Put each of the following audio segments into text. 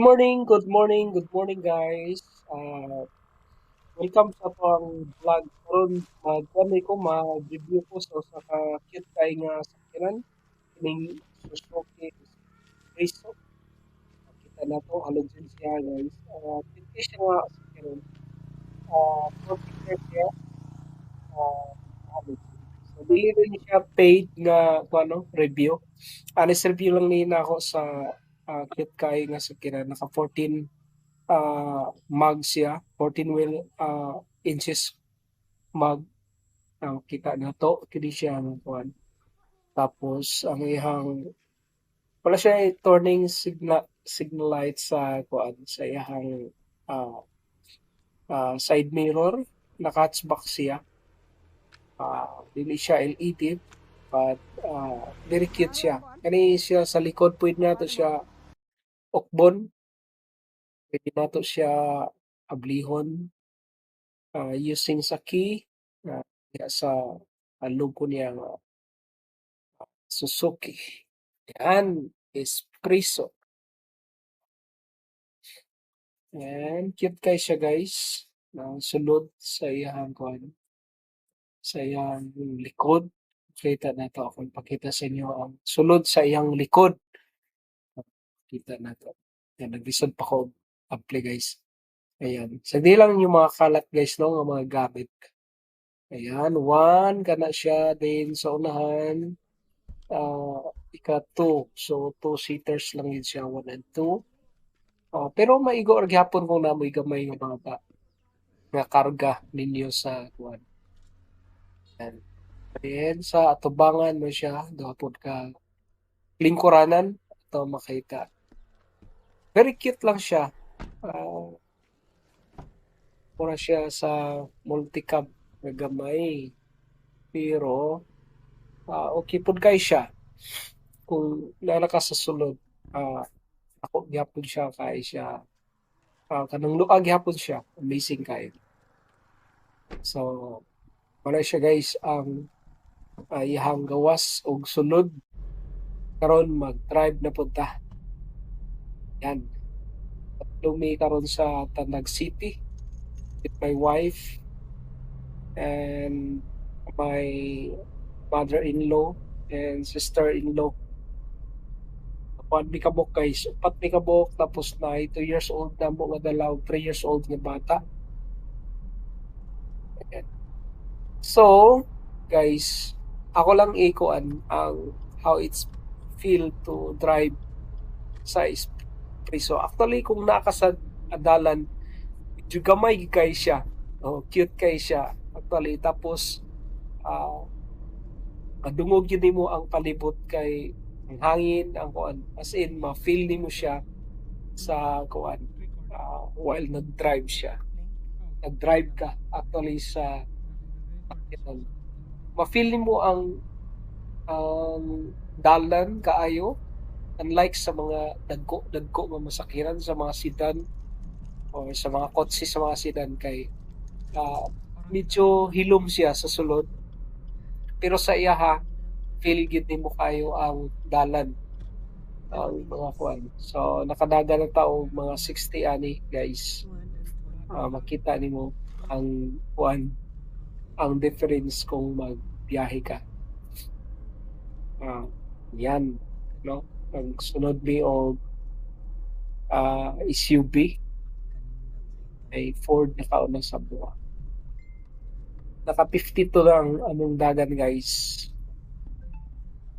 Good morning guys. Welcome sa atong vlog karon. Magdamay ko mag-review ko sa usa ka cute kay nga sakyanan kining Suzuki Riso. Kita na to halog din siya guys. Cute kay siya nga sakyanan. 40 years siya. Halog. So dili rin siya paid nga ano review. Honest review lang ni nako sa cute kay nga sakyanan naka 14 mag siya, 14 wheel inches mag kita na to kini siya ang kuan. Tapos ang ihang wala siya turning signal light sa kuan sa ihang uh, side mirror naka-hatchback siya. Dili siya LED but very cute siya. Kani siya sa likod pwede na to siya ukbon, pwede na to siya ablihon using sa key sa logo niya nga Suzuki. Yan, Espresso. Yan, cute kay siya guys. Sulod sa iyang kuan, sa iyang likod. Kita na to akong pakita sa inyo ang sulod sa iyang likod. Kita na to. Yan, naglisod pa ko apply guys. Ayan. Sa di lang yung mga kalat guys no, ng mga gamit. Ayan, one kana siya din sa unahan. Ika-2. So, two-seaters lang yun siya, 1 and 2. Pero maigo or gyapon kung namoy gamay yung mga nga karga ninyo sa kuan. Yan. Then, sa atubangan mo siya, gapon ka lingkuranan ito makita. Very cute lang siya. Mura siya sa multicab na gamay. Pero, okay po kay siya. Kung nalaka sa sulod, ako gyapon siya kay siya kanang luag gyapon siya amazing kay so wala siya guys ang ihang gawas og sulod karon mag-drive na punta yan lumi karon sa Tandag City with my wife and my mother-in-law and sister-in-law. Upat mi kabok guys, upat mi kabok tapos na 2 years old na mo nga dalaw, 3 years old nga bata. Ayan. So, guys, ako lang ikuan ang how it's feel to drive sa Espresso. Actually, kung nakasad adalan, medyo gamay kay siya. Cute kay siya. Actually, tapos kadungog yun mo ang palibot kay ang hangin, ang kuan. As in, ma-feel nimo siya sa kuan while nag-drive siya. Nag-drive ka actually sa ma-feel nimo ang dalan kaayo unlike sa mga dagko nga masakiran sa mga sedan o sa mga kotse sa mga sedan kay medyo hilom siya sa sulod pero sa iya feel gid nimo kayo ang dalan ang mga kuan. So nakadaga na ta og mga 60 ani guys. Makita nimo ang kuan ang difference kung magbiyahe ka. Yan no ang sunod mi og SUV ay Ford na kauna sa buwa. Naka 52 lang among dagan guys.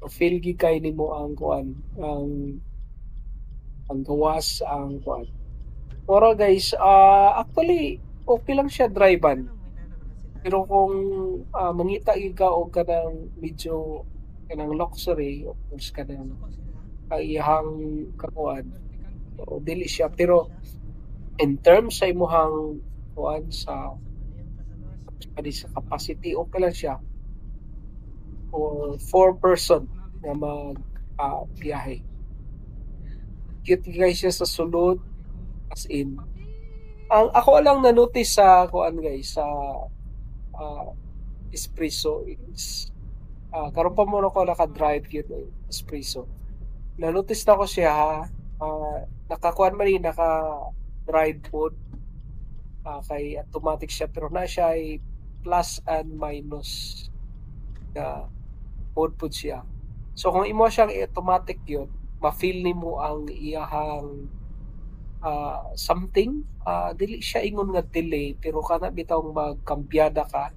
So, feel gi kay nimo ang kuan ang gawas ang kuan. Pero guys, actually okay lang siya drivean. Pero kung mangita ka og kanang medyo kanang luxury of course kanang iyang kakuan so, dili siya pero in terms sa imuhang kuan sa capacity okay lang siya for 4 person na mag biyahe. Cute guys siya sa sulod as in ang ako lang na notice sa kuan guys sa Espresso is karon pa mo ako naka-drive yun Espresso. Na-notice na ko siya nakakuan man ni naka-drive pod, kay automatic siya pero na siya ay plus and minus nga mode pod siya. So kung imo siyang i-automatic yun, ma-feel nimo ang iyahang something, dili siya ingon nga delay pero kana bitaw magkambyada ka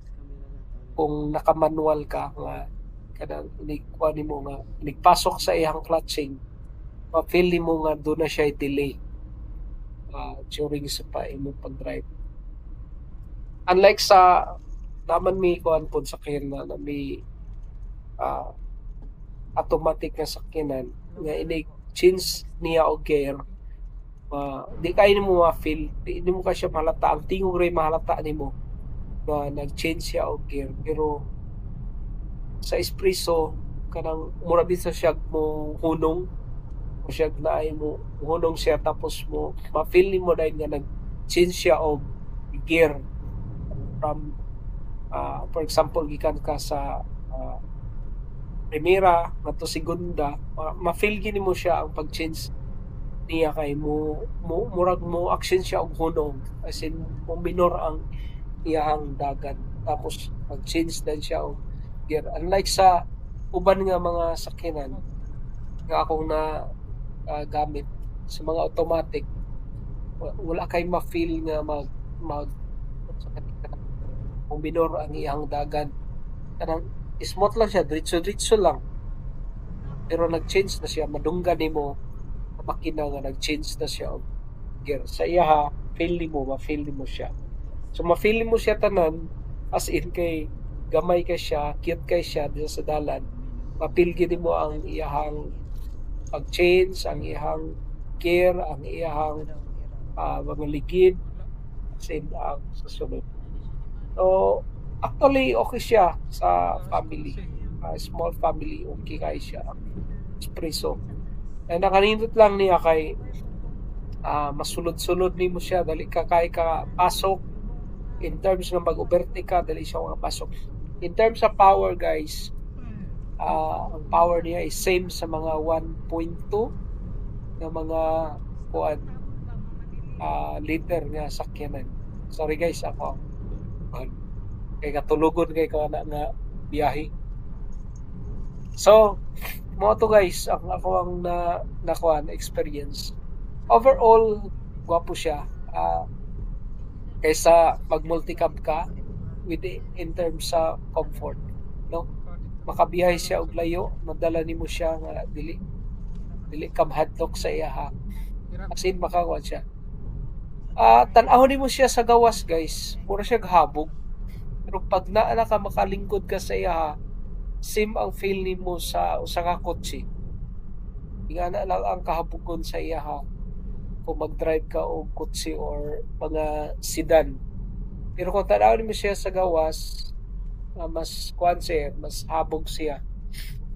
kung naka-manual ka nga kanang inigkuan nimo nga inigpasok sa iyang clutching, ma-feel nimo nga doon na siya delay during sa imong pag-drive. Unlike sa naman may kuan pod sakyan na may automatic nga sakyanan nga inig-change niya og gear, di kayo nimo ma-feel, di mo ka siya mahalata, ang tingog ray mahalata nimo na nag-change siya og gear. Pero sa espresso kanang mura bisa siya mo hunong o siya naay mo hunong siya tapos mo ma-feel nimo dahil nga nag-change siya og gear from for example gikan ka sa primera ngadto segunda, ma-feel gini mo siya ang pag-change niya kay murag mo action siya og hunong, as in mo minor ang iyahang dagan tapos mag-change din siya og gear. Unlike sa uban nga mga sakyanan nga akong na gamit sa mga automatic, wala kay ma-feel nga mag minor ang iyang dagan, kanang smooth lang siya, diretso lang pero nag-change na siya, madunggan nimo makina nga nag-change na siya og gear. Sa iya ma-feel mo siya. So ma-feel mo siya tanan as in kay gamay ka siya, cute kay siya diya sa dalan. Ma-feel gid mo ang iyahang pag-change, ang iyahang gear, ang iyahang mga ligid as in ang susunod. So actually okay siya sa family. Small family, okay kay siya. Espresso. And nakanindot lang niya kay masulod-sulod nimo siya dali ka kay ka pasok in terms ng mag-overtake ka dali siya makapasok. In terms of power guys, ang power niya is same sa mga 1.2 na mga kuan liter nga sakyanan. Sorry guys, ako kay katulugon kay ko nga biyahe. So mo to guys ang ako ang nakuan experience. Overall gwapo siya kaysa mag multicab ka with in terms sa comfort, no? Makabiyahe siya og layo, madala nimo siya nga dili kam hadlok sa iya as in makakuan siya. Tan-awon nimo siya sa gawas guys, pura siya habog pero pag naa na ka makalingkod ka sa iya same ang feel nimo sa usa ka kotse. Ingana lang ang kahabugon sa iya kung mag-drive ka o kotse or mga sedan. Pero kung tanawin mo siya sa gawas, mas kuan siya, mas habog siya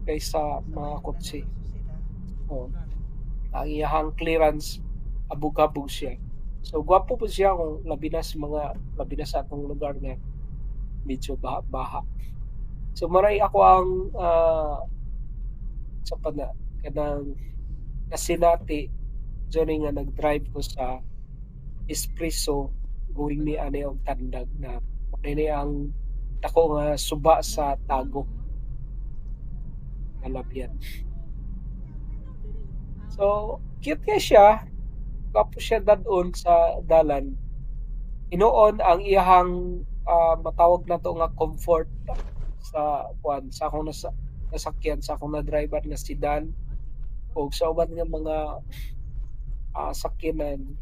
kaysa mga kotse. Ang iyahang clearance abog-habog siya. So gwapo po siya kung labi na sa atong lugar nga medyo baha. So maray ako ang sa kanang kasinati journey nga nag-drive ko sa espresso going ni ani og tandag na ini ang dako nga suba sa tago kalabyan. So cute kay siya, kapo siya dadon sa dalan. Inoon ang iyahang matawag na to nga comfort sa kuan sa akong nasakyan sa akong na driver na sedan o sa uban nga mga sakyanan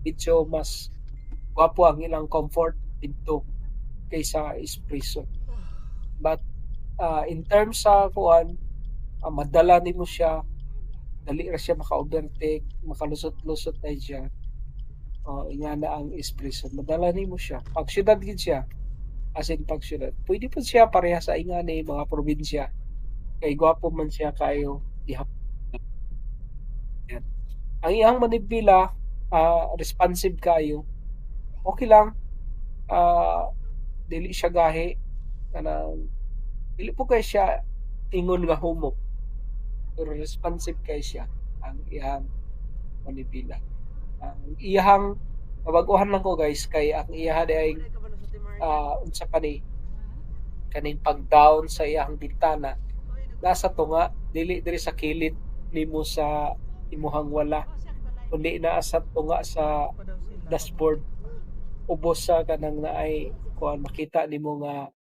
medyo mas gwapo ang ilang comfort dito kaysa espresso. But in terms sa kuan, madala nimo siya, dali ra siya maka-overtake, makalusot-lusot na siya. Ingana ang espresso, madala nimo siya. Pag syudad gid siya, as in pag syudad, pwede po siya pareha sa ingani mga probinsya. Kay gwapo man siya kayo ihap. Yan. Ang iyang manibela, responsive kayo. Okay lang. Dili siya gahi. Dili po kay siya ingon nga humok. Pero responsive kay siya. ang iyang manibela. Ang iyahang kabaguhan lang ko guys kay ang iyaha diay, unsa pa ni, kaning pag-down sa iyang bintana nasa tunga, dili diri sa kilid nimo sa imong wala, kundi naa sa tunga sa dashboard. Ubos sa kanang naay kuan makita nimo nga